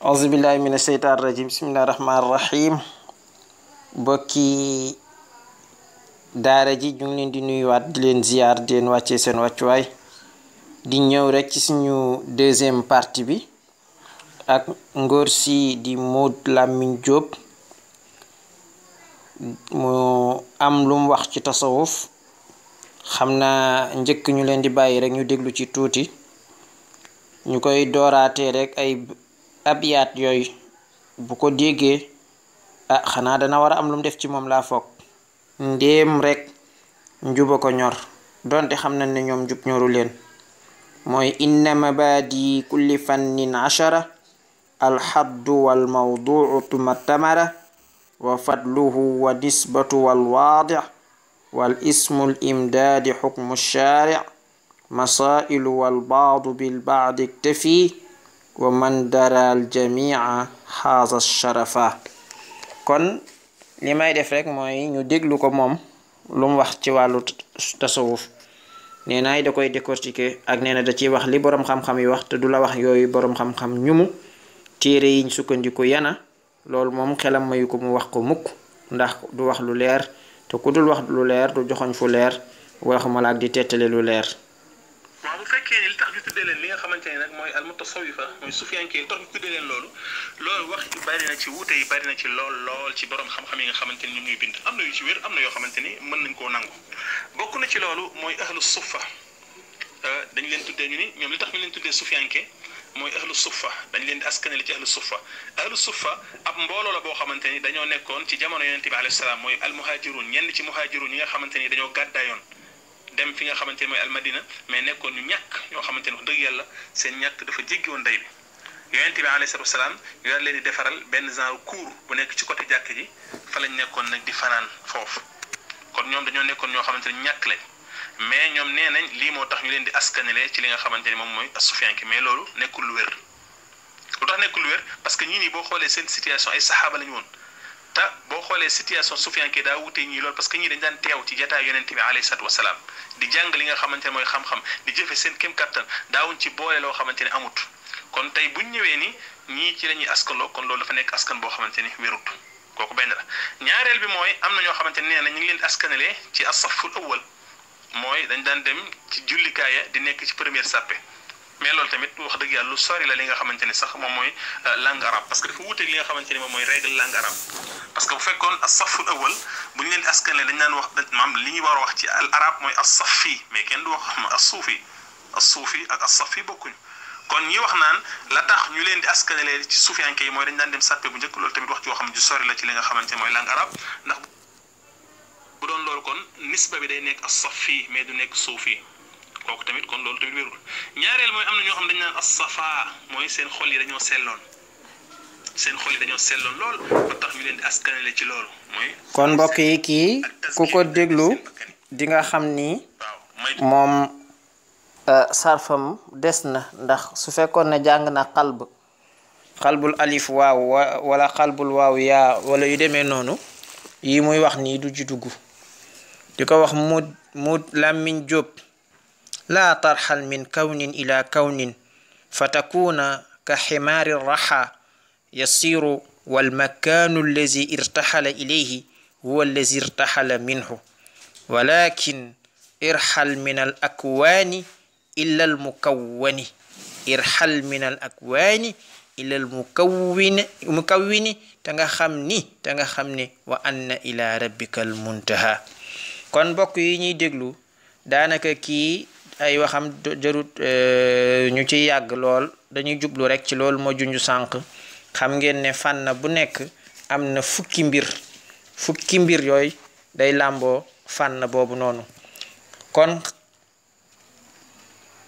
auzu billahi mina sheytaan rajim bismillahi rahmaani rahim bokki daara ji ñu ngi leen di nuyuwaat di leen ziyaar di leen wàccee seen wàccuwaay di ñëw rek ci suñu deuxième partie bi ak ngóor si di Modou Lamine Diop mu am lu mu wax ci tasawuf xam naa njëkk ñu leen di bàyyi rek ñu déglu ci tuuti ñu koy dooraatee rek ay abyaat yooyu bu ko déggee xanaa dana war a am lu mu def ci moom laa foog ndéem rek njuba ko ñor donte xam nañ ne ñoom njub ñoru leen mooy inna mabadi kulli fannin ashara alxaddu walmawduu tuma tamara wa fadluhu wa nisbatu walwaadi wal ismu limdaadi xukmu shaari masailu walbaadu bilbaadi iktafi wa man dara aljamia xaasa sharafa. kon li may def rek mooy ñu déglu ko moom lu mu wax ci wàllu tasawuf nee naay da koy décortiquer ak nee na da ciy wax li boroom xam-xam yi wax te du la wax yooyu boroom xam-xam ñumu téere yiñ sukkandiku yana loolu moom xelam mayu ko mu wax ko mukk ndax du wax lu leer te ku dul wax lu leer du joxoñ fu leer waxuma la ak di tettale lu leer. waaw bu fekkee ni li tax ñu tuddee leen li nga xamante ne nag mooy almutasawifa mooy sufiyanke li tax ñu tuddee leen loolu wax yu bari na ci wuute yi bari na ci lool ci borom xam-xam yi nga xamante ni ñoom ñuy bind am na yu ci wér am na yoo xamante ni mën nañ koo nangu bokk na ci loolu mooy ahlu suffa dañ leen tuddee ñu ni ñoom li tax ñu leen tuddee sufiyanke mooy ahlu suffa dañ leen di askanale ci ahlu suffa ab mbooloo la boo xamante ni dañoo nekkoon ci jamono yonente bi alayhi salaam mooy almuhajirun ñenn ci muhajirun yi nga xamante ni dañoo gàddaayoon dem fi nga xamante ne mooy almadina mais nekkoon ñu ñàkk ñoo xamante ne wax dëgg yàlla seen ñàkk dafa jéggi woon day bi yonent bi alayhi salaatu wasalaam ñu daal leen di defaral benn genre cour bu nekk ci côté jàkk ji fa lañ nekkoon nag di fanaan foofu kon ñoom dañoo nekkoon ñoo xamante ne ñàkk lañ mais ñoom nee nañ lii moo tax ñu leen di askanale ci li nga xamante ne moom mooy sufiyanke mais loolu nekkul lu wér lu tax nekkul lu wér parce que ñii nii boo xoolee seen situation ay saxaaba lañu woon te boo xoolee situation sufiyanke daa wutee ñii loolu parce que ñii dañ daan teew ci jataay yonent bi alayhi salaatu wasalaam di jàng li nga xamante ne mooy xam-xam di jëfe seen kéem kattan daawuñ ci boole loo xamante ne amut kon tey buñ ñëwee ni ñii ci la ñuy askanloo kon loolu dafa nekk askan boo xamante ni wérut kooku benn la ñaareel bi mooy am na ñoo xamante ne nee na ñu ngi leen di askanalee ci asaful awwal mooy dañ daan dem ci jullikaaya di nekk ci première sàppe mais loolu tamit wax dëgg yàlla lu sori la li nga xamante ni sax moom mooy langue arabe parce que dafa wuuteeg li nga xamante ni moom mooy règle langue arabe parce que bu fekkoon as-saful awwal bu ñu leen di askanale dañ daan wax maam li ñuy war a wax ci al arabe mooy as-safi mais kenn du wax as-suufi ak as-safi bokkuñu kon ñi wax naan la tax ñu leen di askanale ci suufiyanke yi mooy dañ daan dem sàppe bu njëkk loolu tamit wax joo xam ne ju sori la ci li nga xamante ni mooy langue arabe ndax bu doon loolu kon nisba bi day nekk as-safi mais du nekk suufi kooku tamit kon loolu tamit wérul ñaareel mooy am na ñoo xam dañ naan as-safa mooy seen xol yi dañoo selloon lool ba tax ñu leen di askanale ci loolu mooy kon mbokk yi kii ku ko déglu di nga xam ni moom sarfam des na ndax su fekkoon ne jàng na xalbul alif waaw wala xalbul waaw yaa wala yu demee noonu yi muy wax nii du ci dugg di ko wax Modou Lamine Diop laa tarxal min kawnin ila kawnin fa takuna ka ximaari raxa yasiru walmakaanu allazi irtaxala ilayhi huwa allazi irtaxala minhu walakin irxal min al akwaani illa al mukawwani irxal min al akwaani illa al mukawwini te nga xam ni wa anna ila rabbika al muntaha kon mbokk yi ñuy déglu daanaka kii ay waxam jarut ñu ci yàgg lool dañuy jublu rek ci loolu moo junju sànq xam ngeen ne fànn bu nekk am na fukki mbir yooyu day làmboo fànn boobu noonu kon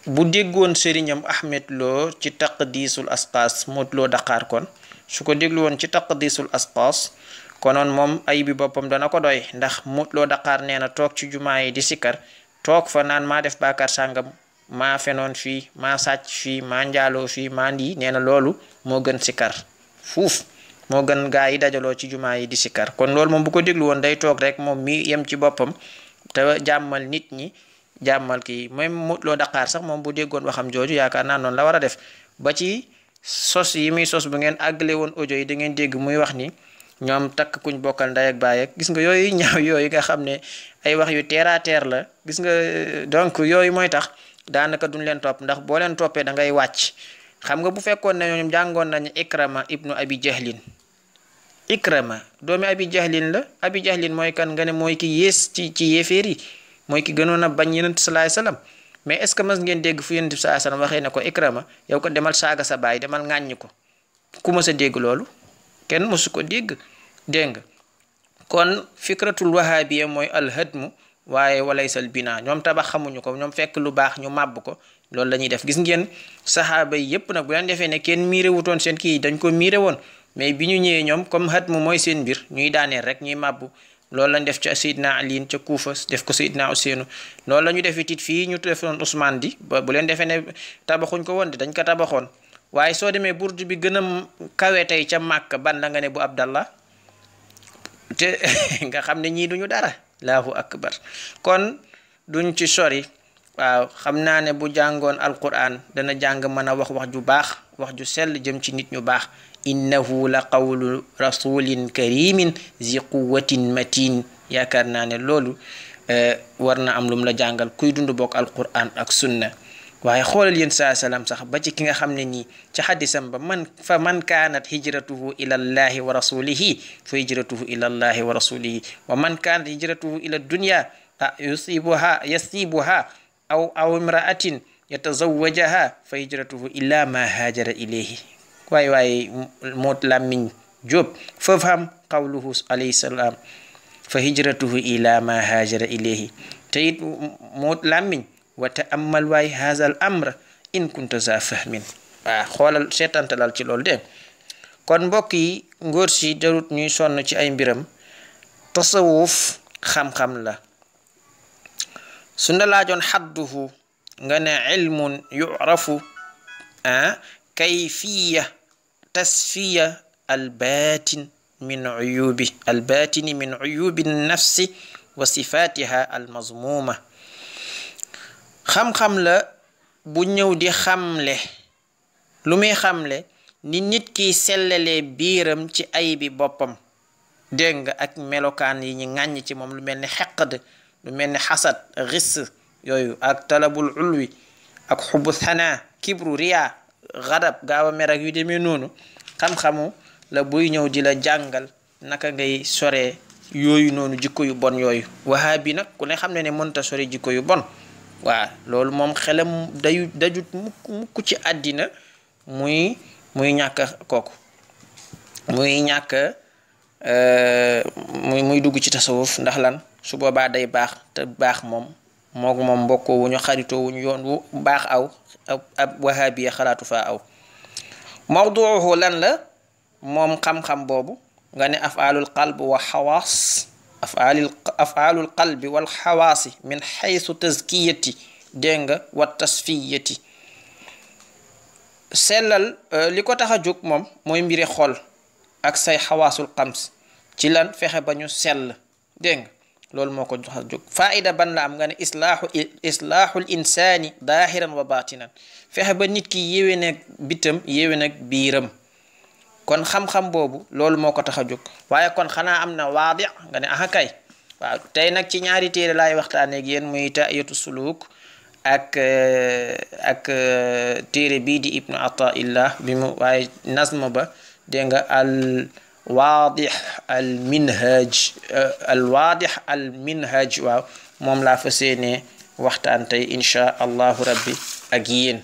bu déggoon sëriñam Ahmed Lo ci taqdisul asqaas Modou Lo Dakar kon su ko déglu woon ci taqdisul asqaas konoon moom ay bi boppam dana ko doy ndax Modou Lo Dakar nee na toog ci jumaa yi di sikkar toog fa naan maa def baakaar sàngam maa fenoon fii maa sàcc fii maa njaaloo fii maa ndii nee na loolu moo gën sikkar fuuf moo gën gaa yi dajaloo ci jumaa yi di sikkar kon loolu moom bu ko déglu woon day toog rek moom mi yem ci boppam te jàmmal nit ñi jàmmal kii même Modou Lo Dakar sax moom bu déggoon waxam jooju yaakaar naa noonu la war a def ba ci sos yi muy sos bu ngeen àggale woon audio yi da ngeen dégg muy wax ni ñoom takk kuñ bokkal ndey ak baay ak gis nga yooyu ñaaw yooyu nga xam ne ay wax yu terre à terre la gis nga donc yooyu mooy tax daanaka duñ leen topp ndax boo leen toppee da ngay wàcc xam nga bu fekkoon ne ñoom jàngoon nañu Ikrama ibnu Abi Jahlin Ikrama doomi Abi Jahlin la Abi Jahlin mooy kan nga ne mooy ki yées ci yéeféer yi mooy ki gënoon a bañ Yonent sallallahu alayhi wasallam mais est ce que mas ngeen dégg fu Yonent sallallahu alayhi wasallam waxee ne ko Ikrama yow ko demal saaga sa baay demal ŋàññi ko ku mës a dégg loolu kenn mësu ko dégg dégg nga kon fikratul wahabiya mooy alhadmu waaye walaysal bina ñoom tabax xamuñu ko ñoom fekk lu baax ñu màbb ko loolu la ñuy def gis ngeen saxaaba yi yépp nag bu leen defee ne kenn miire wutoon seen kii dañ ko miire woon mais bi ñu ñëwee ñoom comme hadmu mooy seen mbir ñuy daaneel rek ñuy màbbu loolu lañ def ca Seydina Ali ca Kuufa def ko Seydina Useynu loolu la ñu def it fii ñu defoon Ousmane di bu leen defee ne tabaxuñ ko woon di dañ ko tabaxoon waaye soo demee burdu bi gën a kawe tey ca Màkka ban la nga ne bu Abdallah te nga xam ne ñii duñu dara allahu akbar kon duñ ci sori waaw xam naa ne bu jàngoon alquran dana jàng mën a wax ju baax wax ju sell jëm ci nit ñu baax innahu la qawlu rasulin karimin zi quwwatin matin yaakaar naa ne loolu war na am lum la jàngal kuy dund bokk alquran ak sunna waaye xoolal yéen saa salaam sax ba ci ki nga xam ne nii ci xaddisam ba man kaanat hijratuhu ila llahi wa rasulihi fa hijratuhu ila llahi wa rasulihi wa man kaanat hijratuhu ila dunya yasibuha aw imraatin yatazawwajaha fa hijratuhu ila ma haajara ilayhi waaye moot làmmiñ jóob fafham qawluhu alayhi salaam fa hijratuhu ila ma haajara ilayhi te it moot làmmiñ wa ta'ammal waay haazal amra in kunta za fahmin waaw xoolal seetantalal ci loolu de kon mbokk yi ngóor si jarut ñuy sonn ci ay mbiram tasawuf xam-xam la su na laajoon xadduhu nga ne ilmun yu'rafu kayfiya tasfiya albatin min uyubi nafsi wa sifatiha almazmuma xam-xam la bu ñëw di xamle lu muy xamle ni nit ki sellalee biiram ci ay bi boppam dégg nga ak melokaan yi ñu ŋàññ ci moom lu mel ni xeqd lu mel ni xasad xiss yooyu ak talabul ulwi ak xubu thana kibru riya xadab gaaw a mer ak yu demee noonu xam-xamu la buy ñëw di la jàngal naka ngay soree yooyu noonu jikko yu bon yooyu wahabi nag ku ne xam ne mënta sore jikko yu bon waaw loolu moom xelam dajut mukk ci àddina muy ñàkk kooku muy ñàkk muy dugg ci tasawuf ndax lan su boobaa day baax te baax moom mbokkoo wu ñu xaritoo wu ñu yoon wu baax aw ab wahabiya xalaatu faa aw mawduuhu lan la moom xam-xam boobu nga ne afaalul qalb wa xawaas afaalul qalbi wal xawaasi min xaysu tazkiyati dégg nga wa tasfiyati sellal li ko tax a jóg moom mooy mbiri xol ak say xawaasul xams ci lan fexe ba ñu sell dégg nga loolu moo ko tax a jóg faida ban la am nga ne islaahul insaani daahiran wa baatinan fexe ba nit ki yéwén ak bitam yéwén ak biiram kon xam-xam boobu loolu moo ko tax a jóg waaye kon xanaa am na waadi nga ne aha kay waaw tey nag ci ñaari téere laay waxtaanee ak yéen muy taayatu suluk ak téere bii di ibnu ataillah bi mu waaye nazm ba dégg nga al waadix al minhaj waaw moom laa fa seenee waxtaan tey inchaa allahu rabbi ak yéen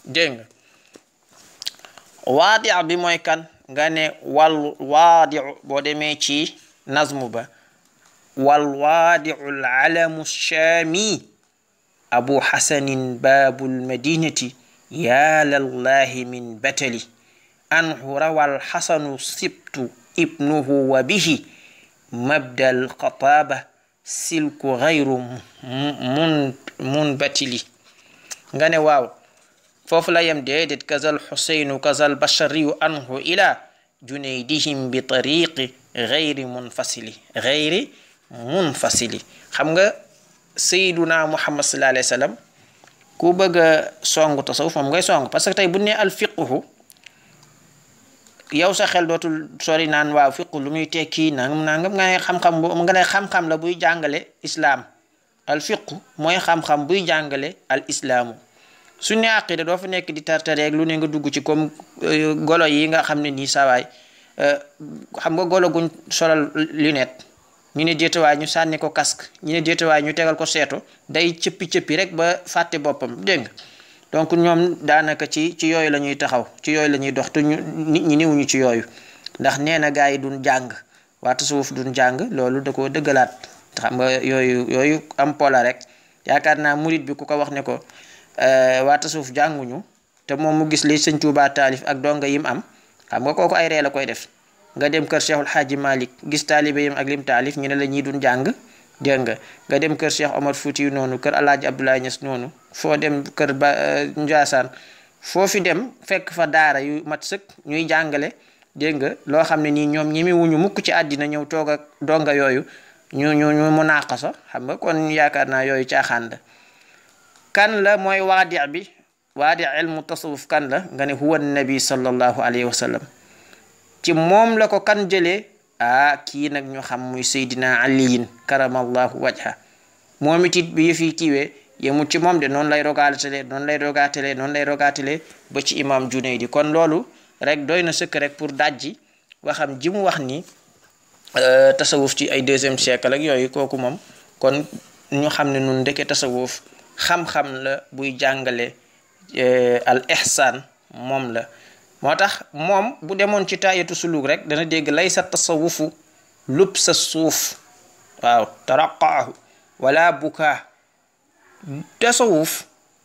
dégg nga waadix bi mooy kan nga ne wal waadiu boo demee ci nazmu ba wal waadiu al alamu shaami abu xasanin baabul madinati yaa lallahi min batali anhu rawal xasanu sibtu ibnuhu wa bihi mabdal xataaba silku gayru munbatili nga ne waaw foofu la yem déedéet kazal xuseynu kazal bashariyu anhu ila junaydihim bi tariqi gayri munfasili xam nga sayyiduna muhammad sallallahu alayhi wa sallam ku bëgg a song tasawuf moom ngay song parce que tey bu ne al fiqhu yow sa xel dootul sori naan waaw fiqu lu muy tekki nangam nga ne xam-xam la buy jàngale islaam. al fiqu mooy xam-xam buy jàngale al islaamu. su ne aqida doo fa nekk di tartareeg lu ne nga dugg ci comme golo yi nga xam ne nii sawaay xam nga golo guñ solal lunette ñu ne déetawaay ñu sànni ko casque ñu ne déetawaay ñu tegal ko seeto day cëppi rek ba fàtte boppam dégg nga donc ñoom daanaka ci yooyu la ñuy taxaw ci yooyu la ñuy dox te nit ñi niwuñu ci yooyu ndax nee na gaa yi duñ jàng waa tasawuf duñ jàng loolu da koo dëggalaat xam nga yooyu am pola rek yaakaar naa murit bi ku ko wax ne ko waa tasawuf jànguñu te moom mu gis li sëñ Tuubaa taalif ak donga yim am xam nga kooku ay ree la koy def nga dem kër Cheikhul Xaaji Malik gis taalibe yim ak lim taalif ñu ne la ñii duñ jàng dégg nga dem kër Cheikh Omar Fouti noonu kër Alaaji Abdoulaye Niass noonu foo dem kër ba Njaasaan foo fi dem fekk fa daara yu mat sëkk ñuy jàngale dégg nga loo xam ne nii ñoom ñemewuñu mukk ci àddina ñëw toog ak donga yooyu ñu mu naqasa xam nga kon yaakaar naa yooyu caaxaan la kan la mooy waadi bi waadi ilmu tasawuf kan la nga ne huwa nabi sallallahu alayhi wa sallam ci moom la ko kan jëlee kii nag ñu xam muy Seydina Aliyin karamallahu wajha moom it bi yëf yi kiiwee yemut ci moom de noonu lay rogaatale ba ci imam Junaydi kon loolu rek doy na sëkk rek pour dajji waxam ji mu wax ni tasawuf ci ay 2e siècle ak yooyu kooku moom kon ñu xam ne nun ndeke tasawuf xam-xam la buy jàngale al ihsaan moom la moo tax moom bu demoon ci taayatu suluk rek dana dégg laysa tasawufu lub sa suuf waaw taraqaahu wala bukaa tasawuf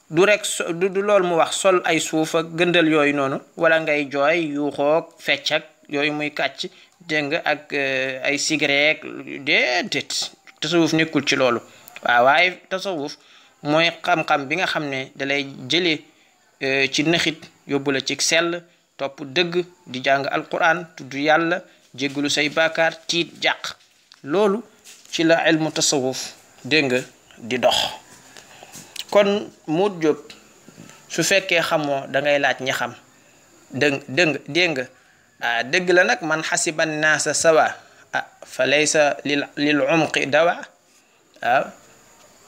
du rek du loolu mu wax sol ay suuf ak gëndal yooyu noonu wala ngay jooy yuuxoog fecc ak yooyu muy kàcc dégg nga ak ay cigarette déedéet tasawuf nekkul ci loolu waaw waaye tasawuf mooy xam-xam bi nga xam ne dalay jëlee ci naxit yóbbu la ci sell topp dëgg di jàng alquran tudd yàlla jéggalu say baakaar tiit jàq loolu ci la ilmu tasawuf dégg nga di dox kon Modou Diop su fekkee xamoo da ngay laaj ñi xam dégg nga dëgg la nag man xasiba naasa sawa fa laysa lil umqi dawa waaw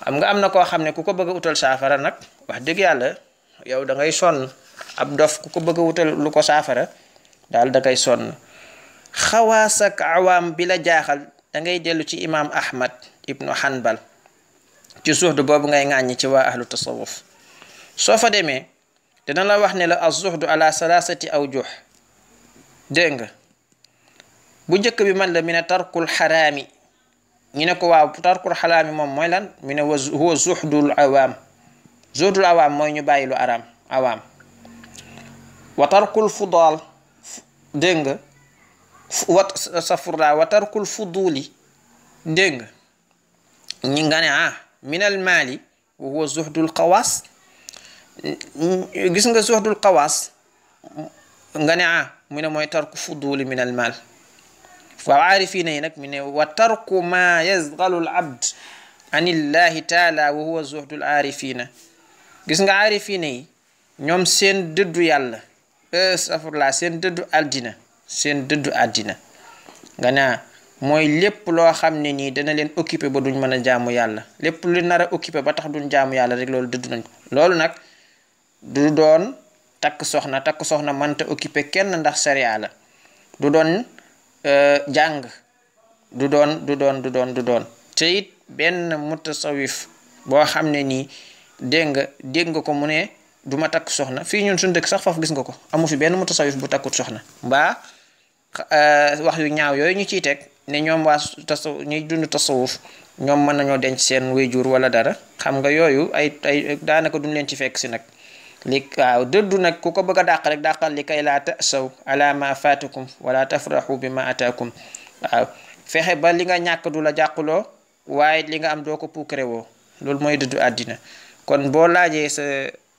xam nga am na koo xam ne ku ko bëgg a utal saafara nag wax dëgg yàlla yow da ngay sonn ab dof ku ko bëgg a utal lu ko saafara daal da ngay sonn xawaas ak awaam bi la jaaxal da ngay dellu ci imam Ahmad ibnu Hanbal ci zuhdu boobu ngay ŋàññi ci waa ahlu tasawuf soo fa demee dina la wax ne la az-zuhdu ala salasati awjuh dégg nga bu njëkk bi man la mi ne tarkul xaraami ñu ne ko waaw tarkul xaraami moom mooy lan mi ne huwa zuhdul awaam mooy ñu bàyyi lu araam awaam wa tarkul fudaal dégg nga wa tarkul fuduli dégg nga ñi nga ne min al maali wa huwa zuhdul xawaas gis nga zuhdul xawaas nga ne mu ne mooy tarku fuduli min al maal waaw aarifiina yi nag mu ne wa tarku ma yazgalu al abd an illahi taala wa huwa zuhdul aarifiina gis nga aarifiina yi ñoom seen dëddu yàlla safurlaa seen dëddu àddina nga ne mooy lépp loo xam ne nii dana leen occupé ba duñ mën a jaamu yàlla lépp lu nar a occupé ba tax duñ jaamu yàlla rek loolu dëddu nañ ko loolu nag du doon takk soxna mënta occupé kenn ndax sariya la du doon jàng du doon te it benn mutasawif boo xam ne nii dégg nga ko mu ne du ma takk soxna fii ñun suñu dëkk sax foofu gis nga ko amu fi benn mutasawif bu takkut soxna mbaa wax yu ñaaw yooyu ñu ciy teg ne ñoom waa ñuy dund tasawuf ñoom mën nañoo denc seen wéyjur wala dara xam nga yooyu ay daanaka duñ leen ci fekk si nag li waaw dëddu nag ku ko bëgg a dàq rek dàqal li kay laa tasaw ala ma fatakum wala tafrahu bi ma ataakum waaw fexe ba li nga ñàkk du la jàquloo waaye li nga am doo ko puukare woo loolu mooy dëddu àddina kon boo laajee sa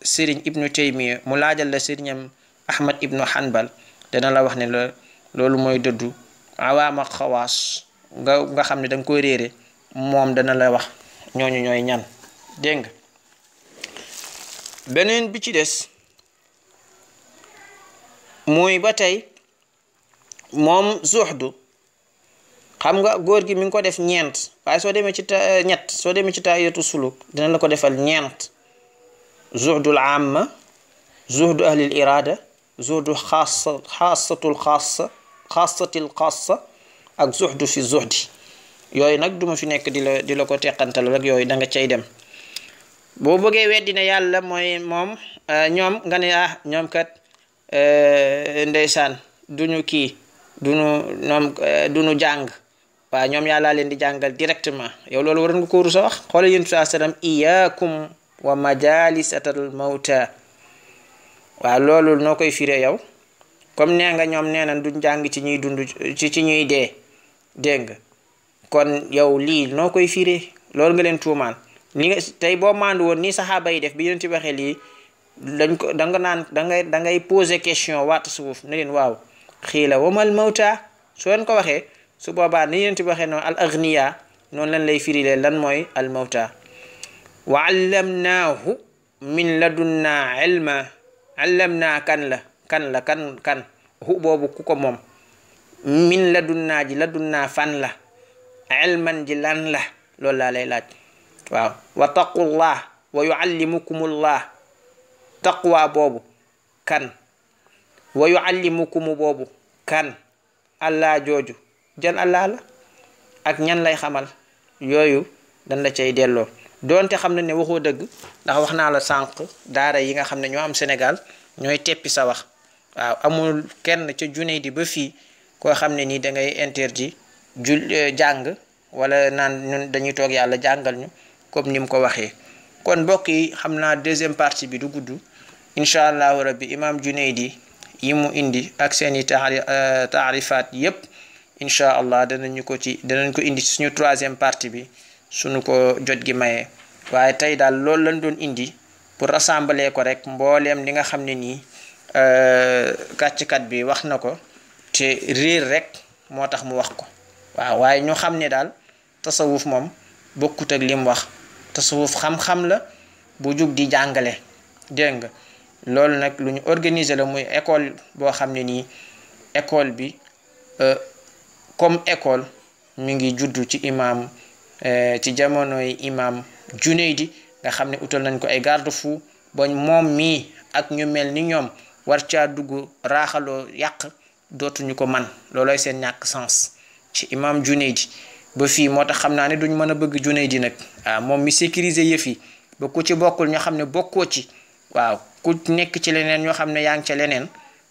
sëriñ ibnu taymiya mu laajal la sëriñam ahmad ibnu hanbal dana la wax ne la loolu mooy dëddu awaam ak xawaas nga xam ne da nga koy réere moom dana la wax ñooñu ñooy ñan dégg nga beneen bi ci des muy ba tey moom zuhdu xam nga góor gi mi ngi ko def ñeent waaye soo demee ci ñett soo demee ci taayatu suluk dina la ko defal ñeent zuhdul amma zuhdu ahlil irada zuhdu xaasatul xaasatil xaasa ak zuhdu fi zuhdi yooyu nag duma fi nekk di la ko teqantal rek yooyu da nga cay dem boo bëggee weddi ne yàlla mooy moom ñoom nga ne ñoom kat ndeysaan duñu kii duñu jàng waaw ñoom yàlla leen di jàngal directement yow loolu war nga ko rusa wax xoolal yéen saa sallam iyaakum wa majalisatal mawta waaw loolu noo koy firee yow comme nee nga ñoom nee na duñ jàng ci ñuy dund ci ñuy dee dégg nga kon yow lii noo koy firee loolu nga leen tuumaan ni nga tey boo maandu woon nii saxaaba yi def bi yéen ci waxee lii dañ ko da nga naan da ngay poser question waata suuf ne leen waaw xiila wamal mawta soo leen ko waxee su boobaa ni yéen ci waxee noonu al agniya noonu lañ lay firilee lan mooy al mawta wa allamnaahu min ladunna ilma allamnaa kan hu boobu ku ko moom min ladunnaa ji ladunnaa fan la ilman ji lan la loolu laa lay laaj waaw wa taqullah wa yuallimukumullah taqwa boobu kan wa yuallimukumu boobu kan allah jooju jan allah la ak ñan lay xamal yooyu dañ la cay delloo doonte xam na ne waxoo dëgg ndax wax naa la sànq daara yi nga xam ne ñoo am Sénégal ñooy teppi sa wax waaw amul kenn ca Junayd ba fii koo xam ne nii da ngay interdit jàng wala naan ñun dañuy toog yàlla jàngal ñu comme ni mu ko waxee kon mbokk yi xam naa deuxième partie bi du gudd incha allahu rabbi imam Junayd yi mu indi ak seeni taarifaat yépp incha allah danañ ko indi ci suñu troisième partie bi suñu ko jot gi mayee waaye tey daal loolu lañ doon indi pour rassembler ko rek mbooleem li nga xam ne nii kàcckat bi wax na ko te réer rek moo tax mu wax ko waaw waaye ñu xam ne daal tasawuf moom bokkut ak li mu wax tasawuf xam-xam la bu jug di jàngale dégg nga loolu nag lu ñu organiser la muy école boo xam ne nii école bi comme école mi ngi juddu ci imam ci jamonoy imam Junayd nga xam ne utal nañ ko ay garde-fou ba moom mii ak ñu mel ni ñoom war caa dugg raaxaloo yàq dootuñu ko man loolooy seen ñàkk sens ci imam Junayd ba fii moo tax xam naa ne duñ mën a bëgg Junayd nag waaw moom mi sécuriser yëf yi ba ku ci bokkul ñoo xam ne bokkoo ci waaw ku nekk ci leneen ñoo xam ne yaa ngi ca leneen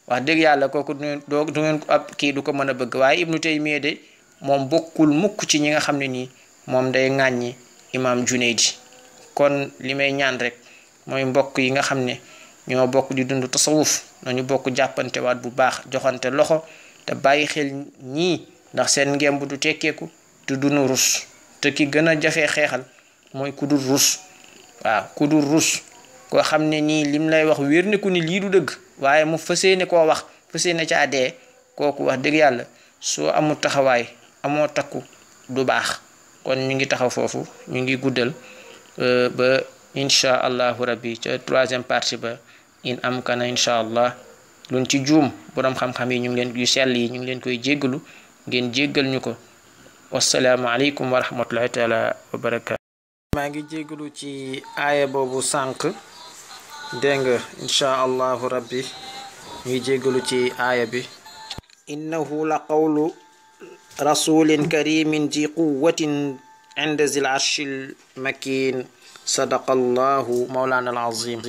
wax dëgg yàlla kooku du ngeen ab kii du ko mën a bëgg waaye Ibnu Taymiyya de moom bokkul mukk ci ñi nga xam ne nii moom day ŋàññi imam Junayd kon li may ñaan rek mooy mbokk yi nga xam ne ñoo bokk di dund tasawuf nañu bokk jàppante waat bu baax joxante loxo te bàyyi xel ñii ndax seen ngemb du tekkeeku te dunu rus te ki gën a jafee xeexal mooy ku dul rus waaw ku dul rus koo xam ne nii lim lay wax wér ne ku ni lii du dëgg waaye mu fësee ne koo wax fësee ne ca dee kooku wax dëgg yàlla soo amul taxawaay amoo takku du baax kon ñu ngi taxaw foofu ñu ngi guddal ba incha allahu rabbi ca troisième partie ba in am kana incha allah luñ ci juum boroom xam-xam yi ñu ngi leen yu sell yi ñu ngi leen koy jéggalu ngeen jéggal ñu ko wassalaamu aleykum wa rahmatullahi taala wa barakatu maa ngi jéggalu ci aaya boobu sànq dégg nga incha allahu rabbi ñu ngi jéggalu ci aaya bi innahu la qawlu rasulin karimin ji quwwatin inda zil arshil makin sadaqa allahu mawlana al azim